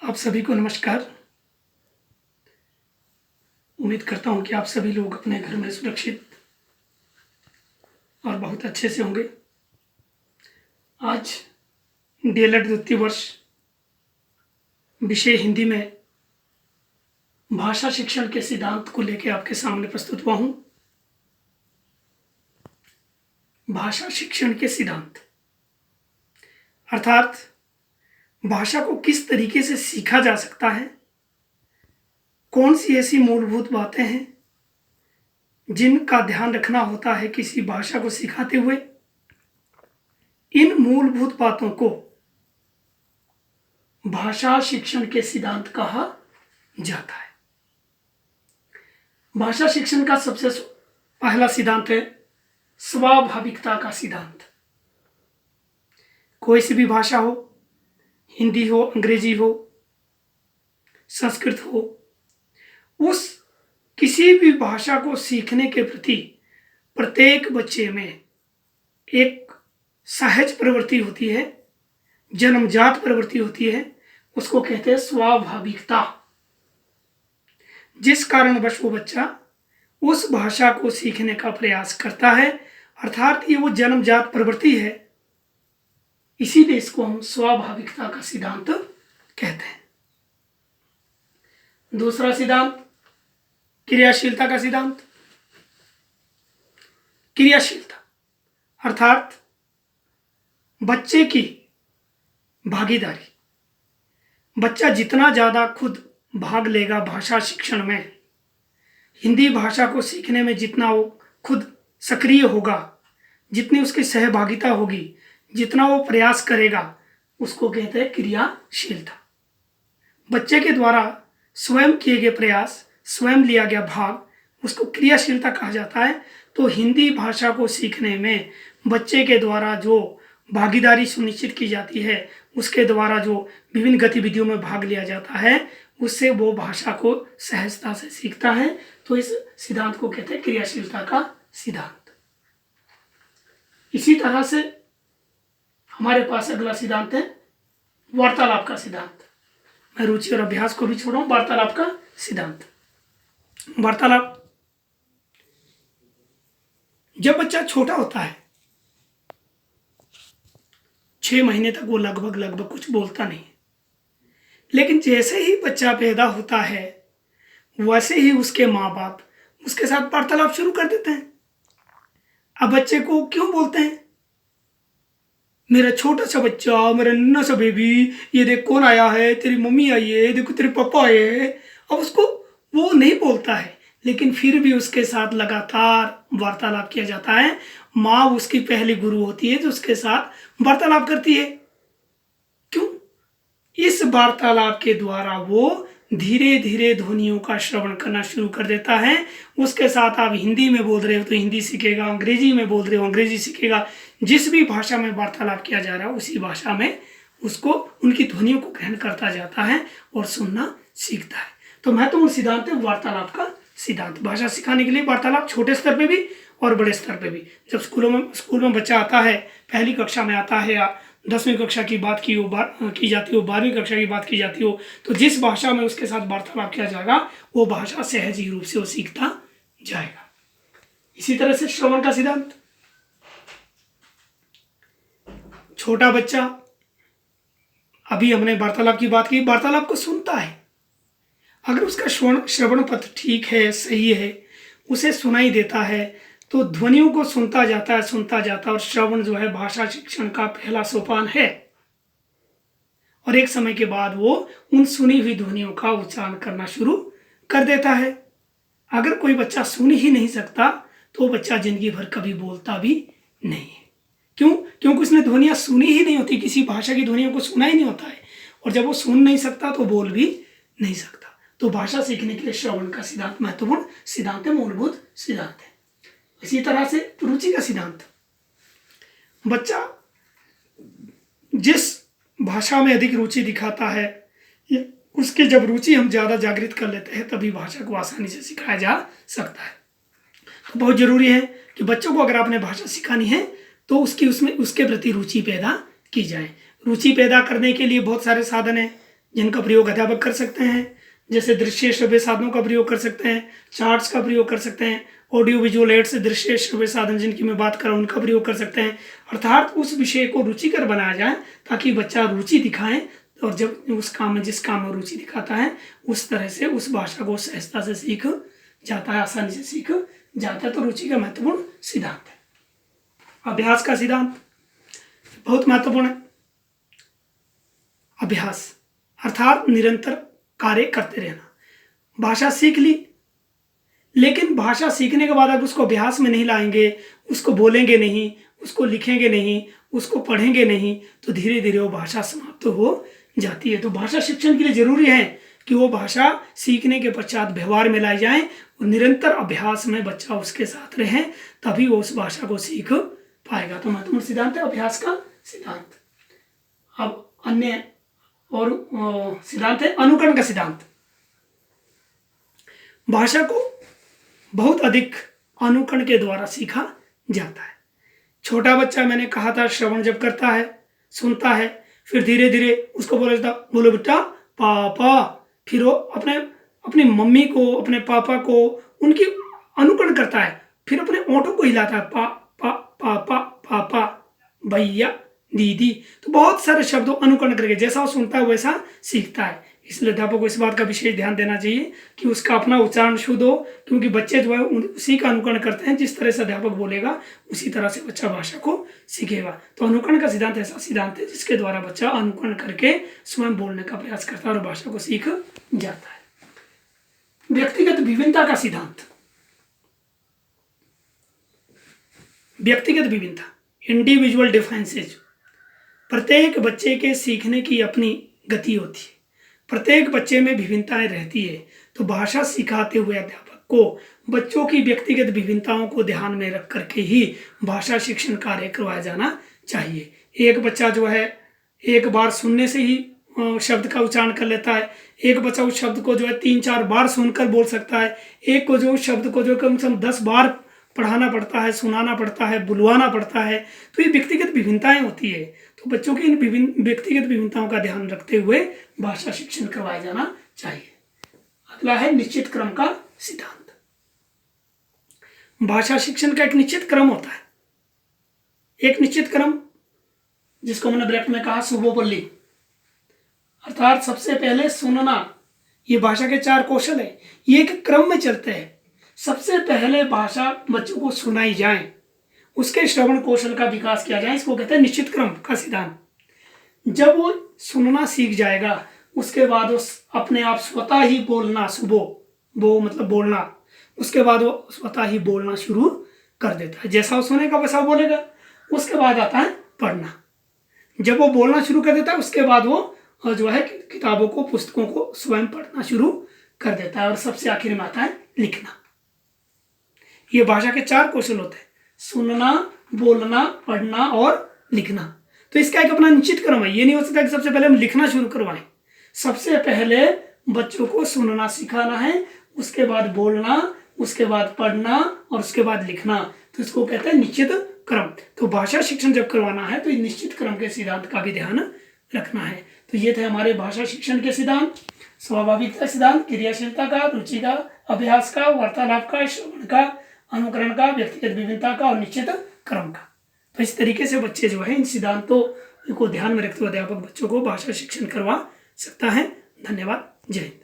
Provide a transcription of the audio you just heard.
आप सभी को नमस्कार। उम्मीद करता हूँ कि आप सभी लोग अपने घर में सुरक्षित और बहुत अच्छे से होंगे। आज डीएलएड द्वितीय वर्ष विषय हिंदी में भाषा शिक्षण के सिद्धांत को लेकर आपके सामने प्रस्तुत हुआ हूँ। भाषा शिक्षण के सिद्धांत अर्थात भाषा को किस तरीके से सीखा जा सकता है, कौन सी ऐसी मूलभूत बातें हैं जिनका ध्यान रखना होता है किसी भाषा को सिखाते हुए। इन मूलभूत बातों को भाषा शिक्षण के सिद्धांत कहा जाता है। भाषा शिक्षण का सबसे पहला सिद्धांत है स्वाभाविकता का सिद्धांत। कोई सी भी भाषा हो, हिंदी हो, अंग्रेजी हो, संस्कृत हो, उस किसी भी भाषा को सीखने के प्रति प्रत्येक बच्चे में एक सहज प्रवृत्ति होती है, जन्मजात प्रवृत्ति होती है। उसको कहते हैं स्वाभाविकता। जिस कारणवश वो बच्चा उस भाषा को सीखने का प्रयास करता है, अर्थात ये वो जन्मजात प्रवृत्ति है, इसीलिए इसको हम स्वाभाविकता का सिद्धांत कहते हैं। दूसरा सिद्धांत क्रियाशीलता का सिद्धांत। क्रियाशीलता अर्थात बच्चे की भागीदारी। बच्चा जितना ज़्यादा खुद भाग लेगा भाषा शिक्षण में, हिंदी भाषा को सीखने में जितना वो खुद सक्रिय होगा, जितनी उसकी सहभागिता होगी, जितना वो प्रयास करेगा, उसको कहते हैं क्रियाशीलता। बच्चे के द्वारा स्वयं किए गए प्रयास, स्वयं लिया गया भाग, उसको क्रियाशीलता कहा जाता है। तो हिंदी भाषा को सीखने में बच्चे के द्वारा जो भागीदारी सुनिश्चित की जाती है, उसके द्वारा जो विभिन्न गतिविधियों में भाग लिया जाता है, उससे वो भाषा को सहजता से सीखता है। तो इस सिद्धांत को कहते हैं क्रियाशीलता का सिद्धांत। इसी तरह से हमारे पास अगला सिद्धांत है वार्तालाप का सिद्धांत। मैं रुचि और अभ्यास को भी छोड़ूं, वार्तालाप का सिद्धांत। वार्तालाप, जब बच्चा छोटा होता है, 6 महीने तक वो लगभग कुछ बोलता नहीं, लेकिन जैसे ही बच्चा पैदा होता है वैसे ही उसके माँ बाप उसके साथ वार्तालाप शुरू कर देते हैं। अब बच्चे को क्यों बोलते हैं, मेरा छोटा सा बच्चा, मेरा नन्हा सा बेबी, ये देख कौन आया है, तेरी मम्मी आई है, देखो तेरे पापा आए हैं। अब उसको वो नहीं बोलता है, लेकिन फिर भी उसके साथ लगातार वार्तालाप किया जाता है। माँ उसकी पहली गुरु होती है जो उसके साथ वार्तालाप करती है। क्यों? इस वार्तालाप के द्वारा वो धीरे धीरे ध्वनियों का श्रवण करना शुरू कर देता है। उसके साथ आप हिंदी में बोल रहे हो तो हिंदी सीखेगा, अंग्रेजी में बोल रहे हो अंग्रेजी सीखेगा। जिस भी भाषा में वार्तालाप किया जा रहा है उसी भाषा में उसको उनकी ध्वनियों को ग्रहण करता जाता है और सुनना सीखता है। तो महत्वपूर्ण सिद्धांत है वार्तालाप का सिद्धांत। भाषा सिखाने के लिए वार्तालाप छोटे स्तर पे भी और बड़े स्तर पे भी। जब स्कूल में बच्चा आता है, पहली कक्षा में आता है या 10वीं कक्षा की बात की जाती हो, 12वीं कक्षा की बात की जाती हो, तो जिस भाषा में उसके साथ वार्तालाप किया जाएगा वो भाषा सहज रूप से वो सीखता जाएगा। इसी तरह से श्रवण का सिद्धांत। छोटा बच्चा, अभी हमने वार्तालाप की बात की, वार्तालाप को सुनता है। अगर उसका श्रवण पथ ठीक है, सही है, उसे सुनाई देता है, तो ध्वनियों को सुनता जाता है और श्रवण जो है भाषा शिक्षण का पहला सोपान है। और एक समय के बाद वो उन सुनी हुई ध्वनियों का उच्चारण करना शुरू कर देता है। अगर कोई बच्चा सुन ही नहीं सकता तो बच्चा जिंदगी भर कभी बोलता भी नहीं है। क्यों? क्योंकि उसने ध्वनियाँ सुनी ही नहीं होती, किसी भाषा की ध्वनियों को सुना ही नहीं होता है। और जब वो सुन नहीं सकता तो बोल भी नहीं सकता। तो भाषा सीखने के लिए श्रवण का सिद्धांत महत्वपूर्ण सिद्धांत है, मूलभूत सिद्धांत है। इसी तरह से रुचि का सिद्धांत। बच्चा जिस भाषा में अधिक रुचि दिखाता है, उसकी जब रुचि हम ज़्यादा जागृत कर लेते हैं तभी भाषा को आसानी से सिखाया जा सकता है। तो बहुत ज़रूरी है कि बच्चों को अगर आपने भाषा सिखानी है तो उसके प्रति रुचि पैदा की जाए। रुचि पैदा करने के लिए बहुत सारे साधन हैं, जिनका प्रयोग अध्यापक कर सकते हैं, जैसे दृश्य श्रव्य साधनों का प्रयोग कर सकते हैं, चार्ट्स का प्रयोग कर सकते हैं, ऑडियो विजुअल एड्स दृश्य श्रव्य साधन जिनकी मैं बात कर रहा हूँ उनका प्रयोग कर सकते हैं। अर्थात उस विषय को रुचिकर बनाया जाए ताकि बच्चा रुचि दिखाए, और जब उस काम में जिस काम में रुचि दिखाता है उस तरह से उस भाषा को सहजता से सीख जाता है, आसानी से सीख जाता है। तो रुचि का महत्वपूर्ण सिद्धांत है। अभ्यास का सिद्धांत बहुत महत्वपूर्ण है। अभ्यास अर्थात निरंतर कार्य करते रहना। भाषा सीख ली, लेकिन भाषा सीखने के बाद अगर उसको अभ्यास में नहीं लाएंगे, उसको बोलेंगे नहीं, उसको लिखेंगे नहीं, उसको पढ़ेंगे नहीं, तो धीरे धीरे वो भाषा समाप्त हो जाती है। तो भाषा शिक्षण के लिए जरूरी है कि वो भाषा सीखने के पश्चात व्यवहार में लाई जाए और निरंतर अभ्यास में बच्चा उसके साथ रहे, तभी वो उस भाषा को सीख पाएगा। तो महत्वपूर्ण सिद्धांत है अभ्यास का सिद्धांत। अब अन्य और सिद्धांत है अनुकरण का सिद्धांत। भाषा को बहुत अधिक अनुकरण के द्वारा सीखा जाता है। छोटा बच्चा, मैंने कहा था, श्रवण जब करता है, सुनता है, फिर धीरे धीरे उसको बोलो बेटा पापा, फिर वो अपनी मम्मी को, अपने पापा को, उनकी अनुकरण करता है, फिर अपने ओंठों को हिलाता है, पा पा पापा पापा, भैया, दीदी। तो बहुत सारे शब्दों अनुकरण करके जैसा वो सुनता है वैसा सीखता है। इसलिए अध्यापक को इस बात का विशेष ध्यान देना चाहिए कि उसका अपना उच्चारण शुद्ध हो, क्योंकि बच्चे जो है उसी का अनुकरण करते हैं। जिस तरह से अध्यापक बोलेगा उसी तरह से बच्चा भाषा को सीखेगा। तो अनुकरण का सिद्धांत ऐसा सिद्धांत है जिसके द्वारा बच्चा अनुकरण करके स्वयं बोलने का प्रयास करता है और भाषा को सीख जाता है। व्यक्तिगत विभिन्नता का सिद्धांत। व्यक्तिगत विभिन्नता, इंडिविजुअल डिफरेंसेज। प्रत्येक बच्चे के सीखने की अपनी गति होती है, प्रत्येक बच्चे में विभिन्नताएं रहती है। तो भाषा सिखाते हुए अध्यापक को बच्चों की व्यक्तिगत विभिन्नताओं को ध्यान में रख करके ही भाषा शिक्षण कार्य करवाया जाना चाहिए। एक बच्चा जो है एक बार सुनने से ही शब्द का उच्चारण कर लेता है, एक बच्चा उस शब्द को जो है 3-4 बार सुनकर बोल सकता है, एक को जो उस शब्द को जो कम से कम 10 बार पढ़ाना पड़ता है, सुनाना पड़ता है, बुलवाना पड़ता है। तो ये व्यक्तिगत विभिन्नताएं होती है। तो बच्चों की इन व्यक्तिगत विभिन्नताओं का ध्यान रखते हुए भाषा शिक्षण करवाया जाना चाहिए। अगला है निश्चित क्रम का सिद्धांत। भाषा शिक्षण का एक निश्चित क्रम होता है, एक निश्चित क्रम जिसको मैंने ब्रैकेट में कहा शुभोपल्ली, अर्थात सबसे पहले सुनना। ये भाषा के 4 कौशल है, ये एक क्रम में चलते हैं। सबसे पहले भाषा बच्चों को सुनाई जाए, उसके श्रवण कौशल का विकास किया जाए, इसको कहते हैं निश्चित क्रम का सिद्धांत। जब वो सुनना सीख जाएगा उसके बाद वो अपने आप स्वतः ही बोलना, वो मतलब बोलना, उसके बाद वो स्वतः ही बोलना शुरू कर देता है। जैसा वो सुनेगा वैसा वो बोलेगा। उसके बाद आता है पढ़ना। जब वो बोलना शुरू कर देता है उसके बाद वो जो है किताबों को, पुस्तकों को स्वयं पढ़ना शुरू कर देता है। और सबसे आखिर में आता है लिखना। ये भाषा के 4 कौशल होते हैं, सुनना, बोलना, पढ़ना और लिखना। तो इसका एक अपना निश्चित क्रम है। ये नहीं हो सकता कि सबसे पहले हम लिखना शुरू करवाएं। सबसे पहले बच्चों को सुनना सिखाना है, उसके बाद बोलना, उसके बाद पढ़ना और उसके बाद लिखना। तो इसको कहते हैं निश्चित क्रम। तो भाषा शिक्षण जब करवाना है तो निश्चित क्रम के सिद्धांत का भी ध्यान रखना है। तो ये थे हमारे भाषा शिक्षण के सिद्धांत। स्वाभाविकता सिद्धांत, क्रियाशीलता का, रुचि का, अभ्यास का, वार्तालाप का, श्रवण का, अनुकरण का, व्यक्तिगत विभिन्नता का और निश्चित क्रम का। तो इस तरीके से बच्चे जो है इन सिद्धांतों को ध्यान में रखते हुए अध्यापक बच्चों को भाषा शिक्षण करवा सकता है। धन्यवाद। जय हिंद।